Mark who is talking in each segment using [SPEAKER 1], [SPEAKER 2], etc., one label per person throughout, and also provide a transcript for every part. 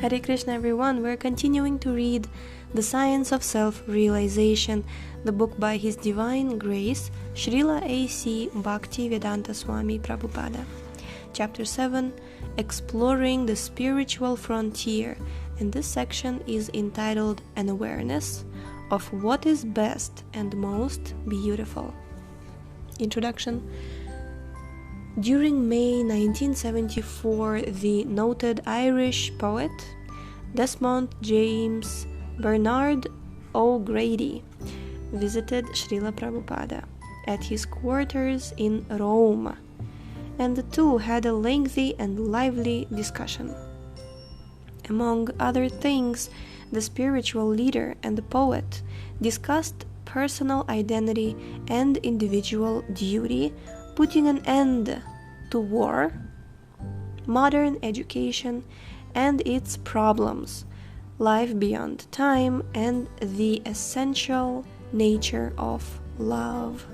[SPEAKER 1] Hare Krishna everyone, we're continuing to read The Science of Self-Realization, the book by His Divine Grace, Srila A.C. Bhakti-Vedanta Swami Prabhupada. Chapter 7, Exploring the Spiritual Frontier, and this section is entitled An Awareness of What is Best and Most Beautiful. Introduction. During May 1974, the noted Irish poet Desmond James Bernard O'Grady visited Srila Prabhupada at his quarters in Rome, and the two had a lengthy and lively discussion. Among other things, the spiritual leader and the poet discussed personal identity and individual duty, putting an end to war, modern education and its problems, life beyond time, and the essential nature of love.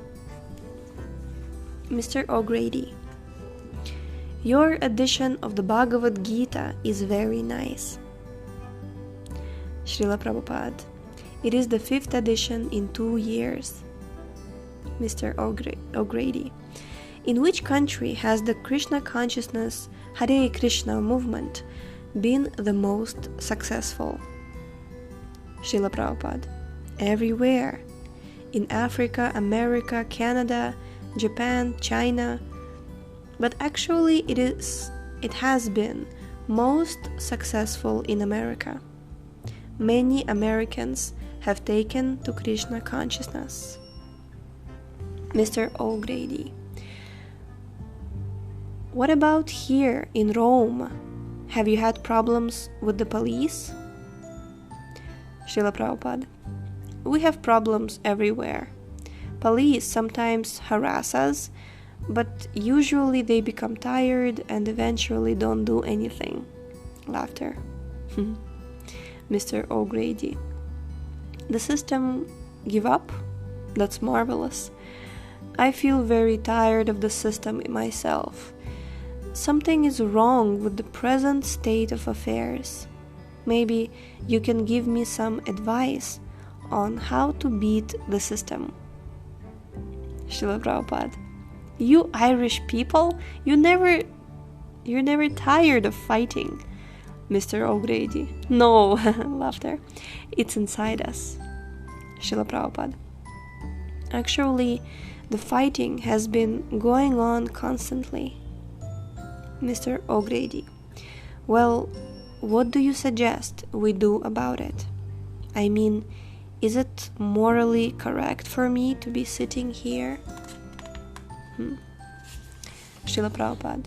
[SPEAKER 1] Mr. O'Grady: your edition of the Bhagavad Gita is very nice. Srila Prabhupada: it is the 5th edition in 2 years. Mr. O'Grady: in which country has the Krishna consciousness Hare Krishna movement been the most successful? Srila Prabhupada: everywhere. In Africa, America, Canada, Japan, China. But actually it has been most successful in America. Many Americans have taken to Krishna consciousness. Mr. O'Grady: what about here in Rome? Have you had problems with the police? Srila Prabhupada: we have problems everywhere. Police sometimes harass us, but usually they become tired and eventually don't do anything. Laughter. Mr. O'Grady: the system give up? That's marvelous. I feel very tired of the system myself. Something is wrong with the present state of affairs. Maybe you can give me some advice on how to beat the system. Srila Prabhupada: you Irish people, you're never tired of fighting. Mr. O'Grady: no. Laughter. It's inside us. Srila Prabhupada: actually, the fighting has been going on constantly. Mr. O'Grady: well, what do you suggest we do about it? I mean, is it morally correct for me to be sitting here? Srila Prabhupada: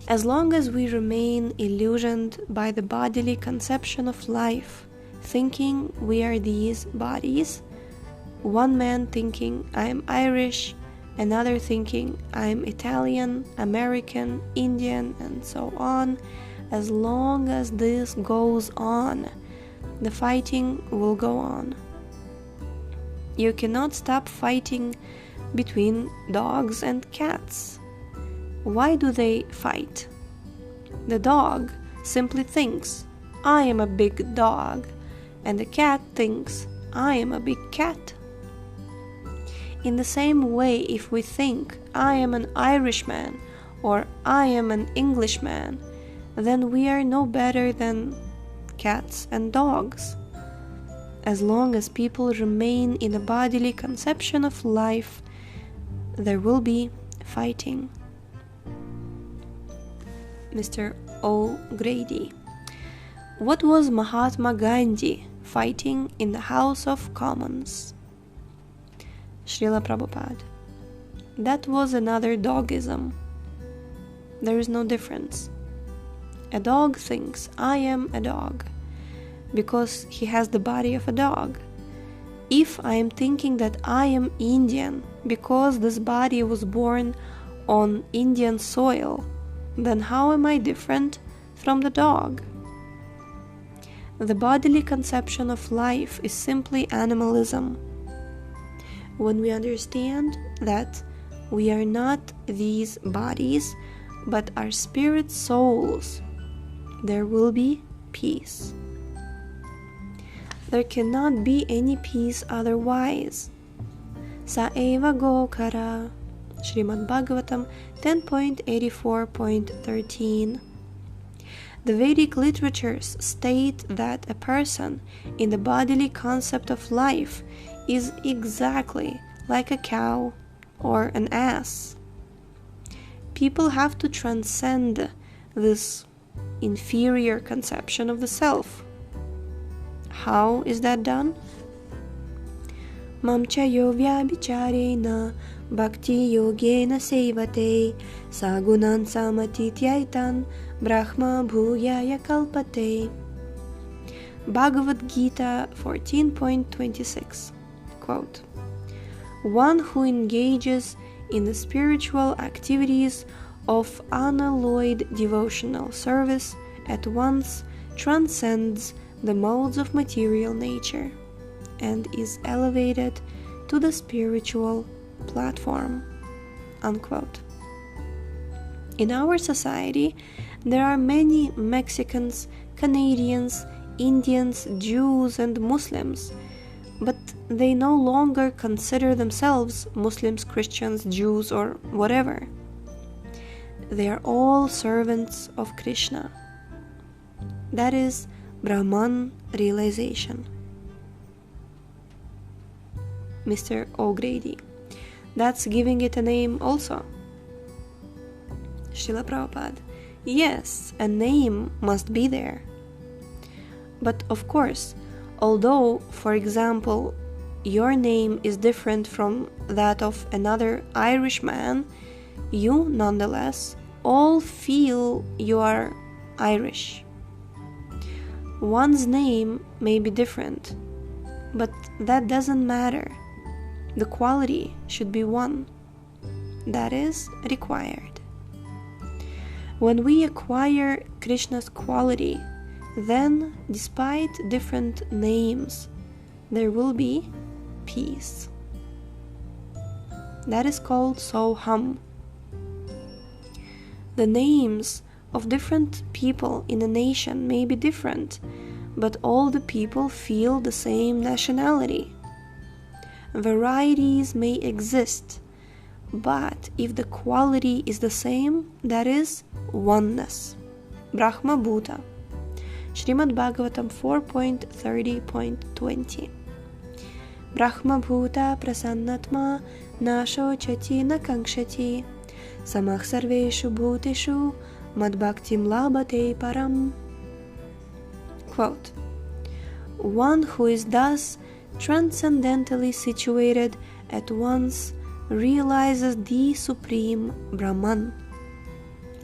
[SPEAKER 1] as long as we remain illusioned by the bodily conception of life, thinking we are these bodies, one man thinking I'm Irish, another thinking I'm Italian, American, Indian, and so on, as long as this goes on, the fighting will go on. You cannot stop fighting between dogs and cats. Why do they fight? The dog simply thinks, I am a big dog, and the cat thinks, I am a big cat. In the same way, if we think, I am an Irishman, or I am an Englishman, then we are no better than cats and dogs. As long as people remain in a bodily conception of life, there will be fighting. Mr. O'Grady: what was Mahatma Gandhi fighting in the House of Commons? Srila Prabhupada: that was another dogism. There is no difference. A dog thinks I am a dog because he has the body of a dog. If I am thinking that I am Indian because this body was born on Indian soil, then how am I different from the dog? The bodily conception of life is simply animalism. When we understand that we are not these bodies, but are spirit souls, there will be peace. There cannot be any peace otherwise. Sa eva gokara. Srimad Bhagavatam 10.84.13. The Vedic literatures state that a person in the bodily concept of life is exactly like a cow or an ass. People have to transcend this inferior conception of the self. How is that done? Mamchayo vyabhicharena bhakti-yogena sevate sagunan samatityaitan brahma bhuyaya kalpate. Bhagavad Gita 14.26. Quote, one who engages in the spiritual activities of unalloyed devotional service at once transcends the modes of material nature and is elevated to the spiritual platform. Unquote. In our society, there are many Mexicans, Canadians, Indians, Jews, and Muslims, but they no longer consider themselves Muslims, Christians, Jews, or whatever. They are all servants of Krishna. That is Brahman realization. Mr. O'Grady. That's giving it a name also. Srila Prabhupada. Yes, a name must be there. But of course, although, for example, your name is different from that of another Irishman, you nonetheless all feel you are Irish. One's name may be different, but that doesn't matter. The quality should be one. That is required. When we acquire Krishna's quality, then, despite different names, there will be peace. That is called Soham. The names of different people in a nation may be different, but all the people feel the same nationality. Varieties may exist, but if the quality is the same, that is oneness. Brahma Bhuta. Srimad Bhagavatam 4.30.20. Brahma Bhuta prasannatma nasho chati na kankshati samah sarveshu bhuteshu madbhaktim labate param. Quote, one who is thus transcendentally situated at once realizes the Supreme Brahman.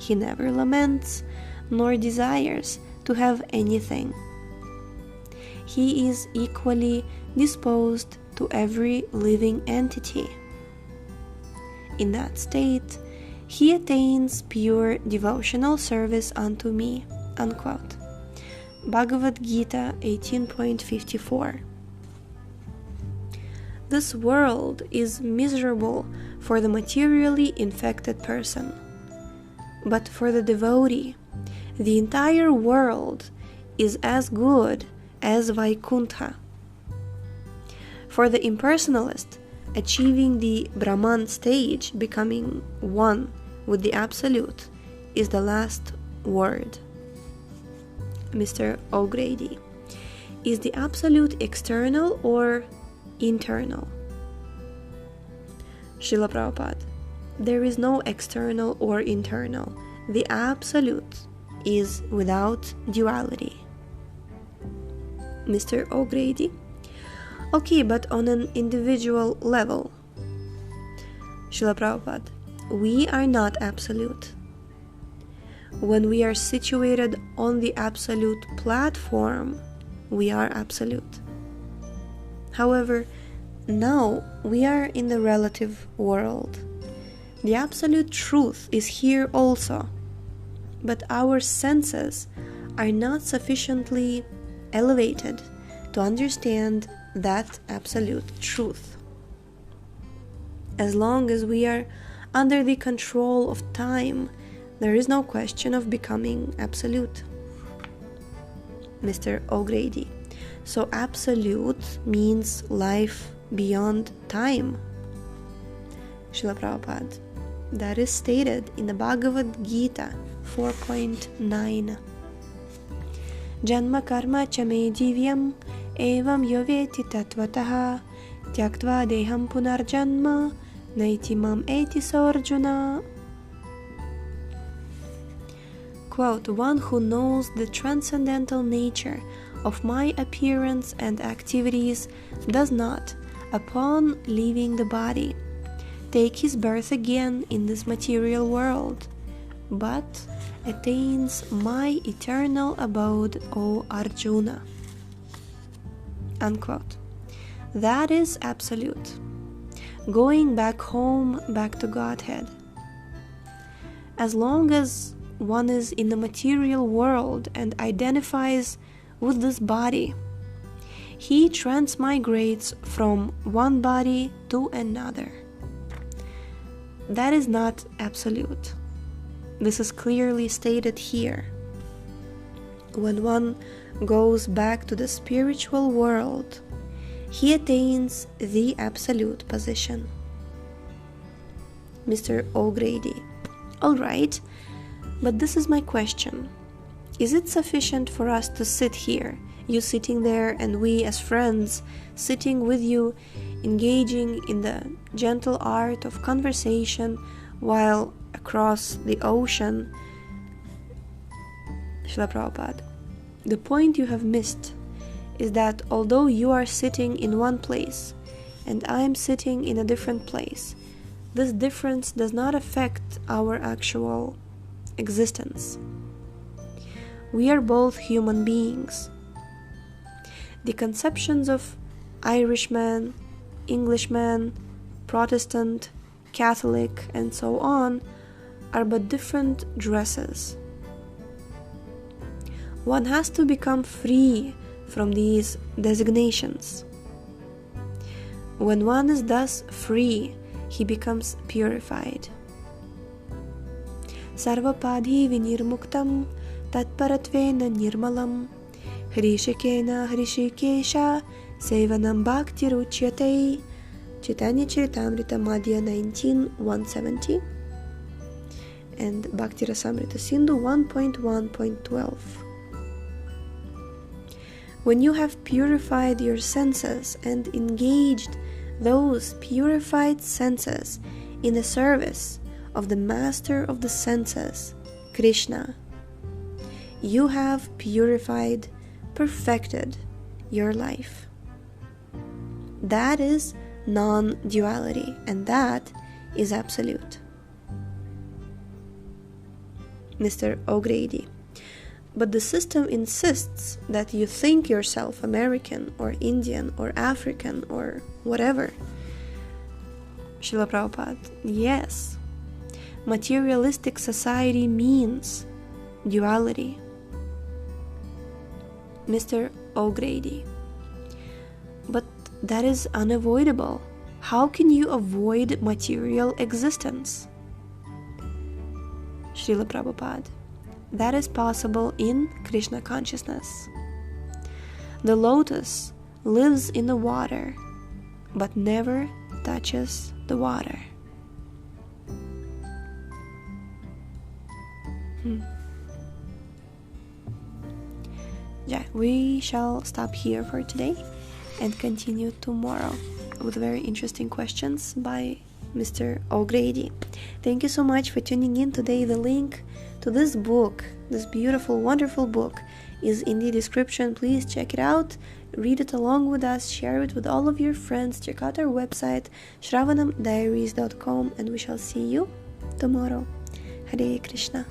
[SPEAKER 1] He never laments nor desires to have anything. He is equally disposed to every living entity. In that state, he attains pure devotional service unto me. Unquote. Bhagavad Gita 18.54. This world is miserable for the materially infected person, but for the devotee, the entire world is as good as Vaikuntha. For the impersonalist, achieving the Brahman stage, becoming one with the Absolute, is the last word. Mr. O'Grady. Is the Absolute external or internal? Srila Prabhupada. There is no external or internal. The Absolute is without duality. Mr. O'Grady. Okay, but on an individual level. Srila Prabhupada. We are not absolute. When we are situated on the absolute platform, we are absolute. However, now we are in the relative world. The absolute truth is here also, but our senses are not sufficiently elevated to understand that absolute truth. As long as we are under the control of time, there is no question of becoming absolute. Mr. O'Grady. So absolute means life beyond time. Srila Prabhupada. That is stated in the Bhagavad Gita 4.9. Janma karma cha me divyam evam yoveti tatvataha tyaktva deham punarjanma naiti mam eti sarjuna. Quote, one who knows the transcendental nature of my appearance and activities does not, upon leaving the body, take his birth again in this material world, but attains my eternal abode, O Arjuna. Unquote. That is absolute. Going back home, back to Godhead. As long as one is in the material world and identifies with this body, he transmigrates from one body to another. That is not absolute. This is clearly stated here. When one goes back to the spiritual world, he attains the absolute position. Mr. O'Grady. Alright, but this is my question. Is it sufficient for us to sit here, you sitting there and we as friends sitting with you, engaging in the gentle art of conversation while across the ocean? Srila Prabhupada, the point you have missed is that although you are sitting in one place and I am sitting in a different place, this difference does not affect our actual existence. We are both human beings. The conceptions of Irishman, Englishman, Protestant, Catholic, and so on are but different dresses. One has to become free from these designations. When one is thus free, he becomes purified. Sarvapadhi vinirmuktam tatparatvena nirmalam hrishikena hrishikesha sevanam bhaktiruchyate. Chaitanya Charitamrita Madhya 19.170 and Bhakti Rasamrita Sindhu 1.1.12. When you have purified your senses and engaged those purified senses in the service of the master of the senses, Krishna, you have purified, perfected your life. That is non-duality, and that is absolute. Mr. O'Grady. But the system insists that you think yourself American or Indian or African or whatever. Srila Prabhupada, yes, materialistic society means duality. Mr. O'Grady, but that is unavoidable. How can you avoid material existence? Srila Prabhupada, that is possible in Krishna consciousness. The lotus lives in the water, but never touches the water. Yeah, we shall stop here for today and continue tomorrow with very interesting questions by Mr. O'Grady. Thank you so much for tuning in today. The link to this book, this beautiful, wonderful book, is in the description. Please check it out, read it along with us, share it with all of your friends, check out our website shravanamdiaries.com, and we shall see you tomorrow. Hare Krishna.